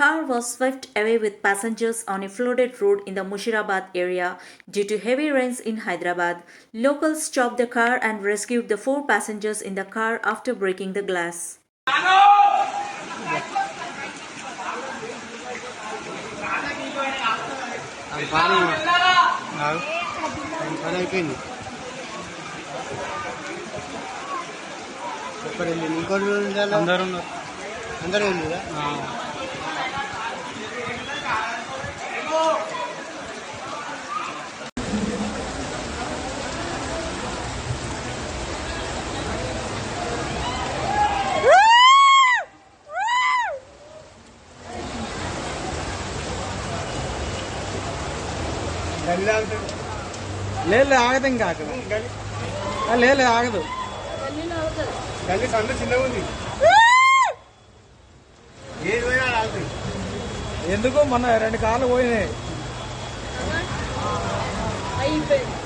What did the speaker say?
car was swept away with passengers on a flooded road in the Mushirabad area due to heavy rains in Hyderabad. Locals stopped the car and rescued the 4 passengers in the car after breaking the glass. లేదు ఆగదు ఇంకా లేదు ఆగదు గల్లీ సంద చిన్నగా ఉంది ఏది పోయినా ఆగుతుంది. ఎందుకు మొన్న 2 కార్లు పోయినాయి. అయిపోయింది.